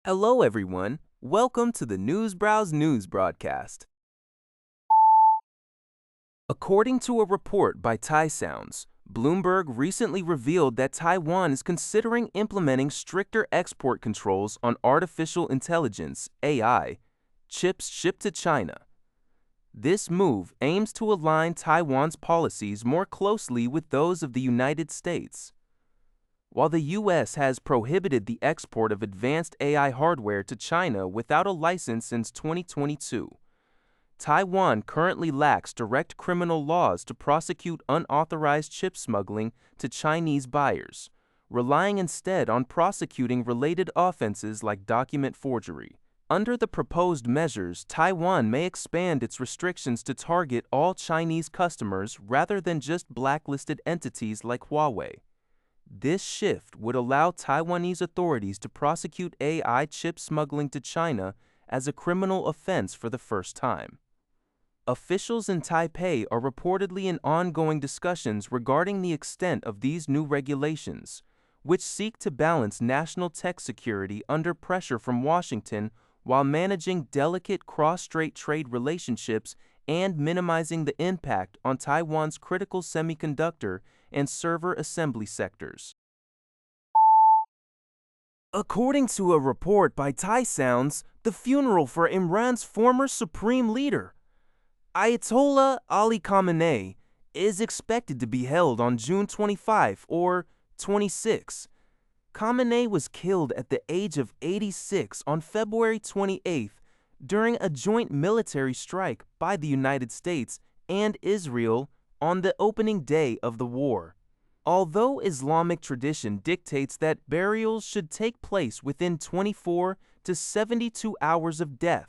Hello, everyone. Welcome to the Newsbrowse News broadcast. According to a report by Sounds, Bloomberg recently revealed that Taiwan is considering implementing stricter export controls on artificial intelligence (AI) chips shipped to China. This move aims to align Taiwan's policies more closely with those of the United States. While the U.S. has prohibited the export of advanced AI hardware to China without a license since 2022, Taiwan currently lacks direct criminal laws to prosecute unauthorized chip smuggling to Chinese buyers, relying instead on prosecuting related offenses like document forgery. Under the proposed measures, Taiwan may expand its restrictions to target all Chinese customers rather than just blacklisted entities like Huawei. This shift would allow Taiwanese authorities to prosecute AI chip smuggling to China as a criminal offense for the first time. Officials in Taipei are reportedly in ongoing discussions regarding the extent of these new regulations, which seek to balance national tech security under pressure from Washington while managing delicate cross-strait trade relationships and minimizing the impact on Taiwan's critical semiconductor and server assembly sectors. According to a report by Sounds, the funeral for Iran's former supreme leader, Ayatollah Ali Khamenei, is expected to be held on June 25 or 26. Khamenei was killed at the age of 86 on February 28 during a joint military strike by the United States and Israel on the opening day of the war. Although Islamic tradition dictates that burials should take place within 24 to 72 hours of death,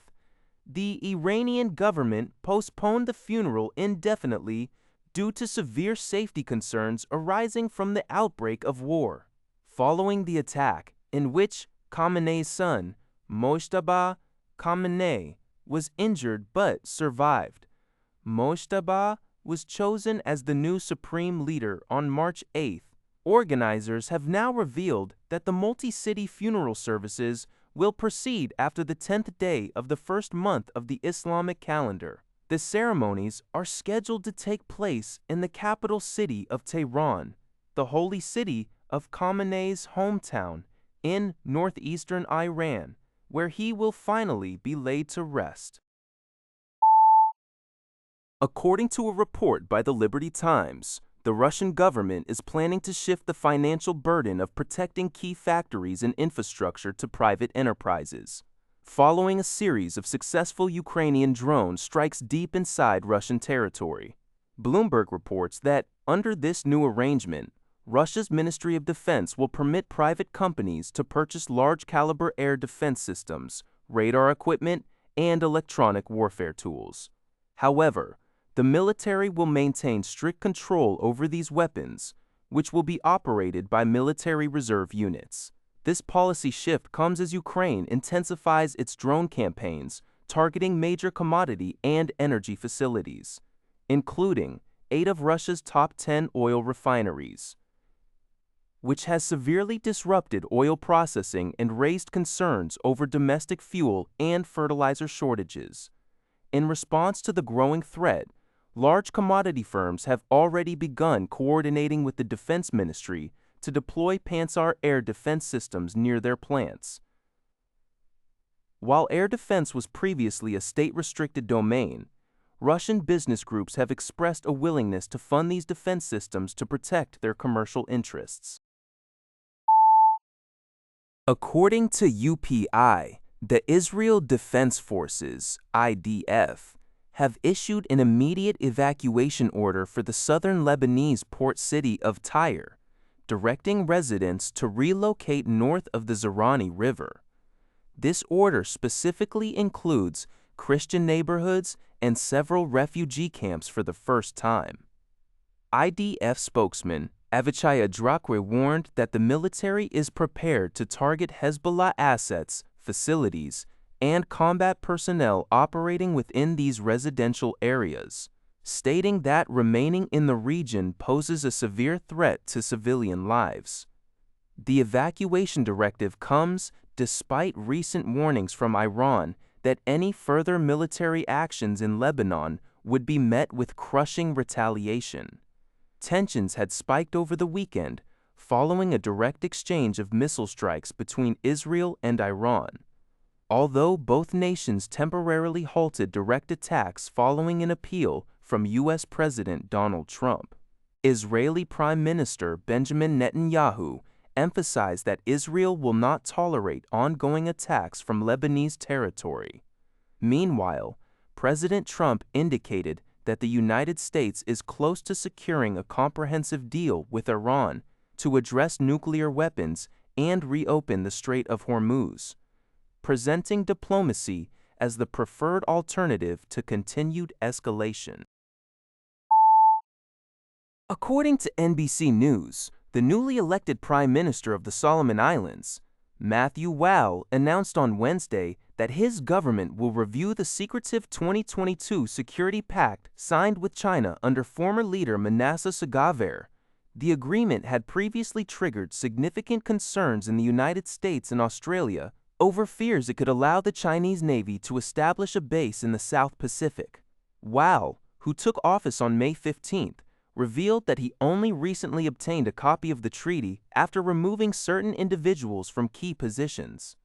the Iranian government postponed the funeral indefinitely due to severe safety concerns arising from the outbreak of war. Following the attack, in which Khamenei's son, Mojtaba Khamenei, was injured but survived, Mojtaba was chosen as the new supreme leader on March 8. Organizers have now revealed that the multi-city funeral services will proceed after the 10th day of the first month of the Islamic calendar. The ceremonies are scheduled to take place in the capital city of Tehran, the holy city of Khamenei's hometown in northeastern Iran, where he will finally be laid to rest. According to a report by the Liberty Times, the Russian government is planning to shift the financial burden of protecting key factories and infrastructure to private enterprises, following a series of successful Ukrainian drone strikes deep inside Russian territory. Bloomberg reports that, under this new arrangement, Russia's Ministry of Defense will permit private companies to purchase large-caliber air defense systems, radar equipment, and electronic warfare tools. However, the military will maintain strict control over these weapons, which will be operated by military reserve units. This policy shift comes as Ukraine intensifies its drone campaigns targeting major commodity and energy facilities, including 8 of Russia's top 10 oil refineries, which has severely disrupted oil processing and raised concerns over domestic fuel and fertilizer shortages. In response to the growing threat, large commodity firms have already begun coordinating with the Defense Ministry to deploy Pantsir air defense systems near their plants. While air defense was previously a state-restricted domain, Russian business groups have expressed a willingness to fund these defense systems to protect their commercial interests. According to UPI, the Israel Defense Forces, IDF, have issued an immediate evacuation order for the southern Lebanese port city of Tyre, directing residents to relocate north of the Zerani River. This order specifically includes Christian neighborhoods and several refugee camps for the first time. IDF spokesman Avichai Adrakwe warned that the military is prepared to target Hezbollah assets, facilities, and combat personnel operating within these residential areas, stating that remaining in the region poses a severe threat to civilian lives. The evacuation directive comes despite recent warnings from Iran that any further military actions in Lebanon would be met with crushing retaliation. Tensions had spiked over the weekend following a direct exchange of missile strikes between Israel and Iran. Although both nations temporarily halted direct attacks following an appeal from U.S. President Donald Trump, Israeli Prime Minister Benjamin Netanyahu emphasized that Israel will not tolerate ongoing attacks from Lebanese territory. Meanwhile, President Trump indicated that the United States is close to securing a comprehensive deal with Iran to address nuclear weapons and reopen the Strait of Hormuz, presenting diplomacy as the preferred alternative to continued escalation. According to NBC News, the newly elected Prime Minister of the Solomon Islands, Matthew Wale, announced on Wednesday that his government will review the secretive 2022 security pact signed with China under former leader Manasseh Sogavare. The agreement had previously triggered significant concerns in the United States and Australia over fears it could allow the Chinese Navy to establish a base in the South Pacific. Wale, who took office on May 15th, revealed that he only recently obtained a copy of the treaty after removing certain individuals from key positions.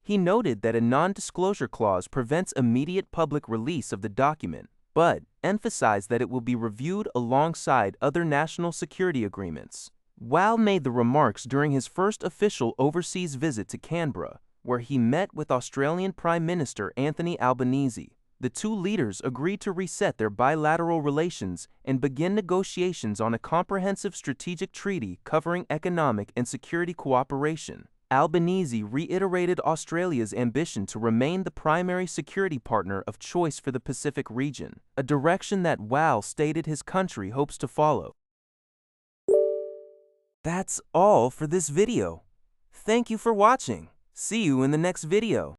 He noted that a non-disclosure clause prevents immediate public release of the document, but emphasized that it will be reviewed alongside other national security agreements. Wale made the remarks during his first official overseas visit to Canberra, where he met with Australian Prime Minister Anthony Albanese. The two leaders agreed to reset their bilateral relations and begin negotiations on a comprehensive strategic treaty covering economic and security cooperation. Albanese reiterated Australia's ambition to remain the primary security partner of choice for the Pacific region, a direction that Wale stated his country hopes to follow. That's all for this video. Thank you for watching. See you in the next video.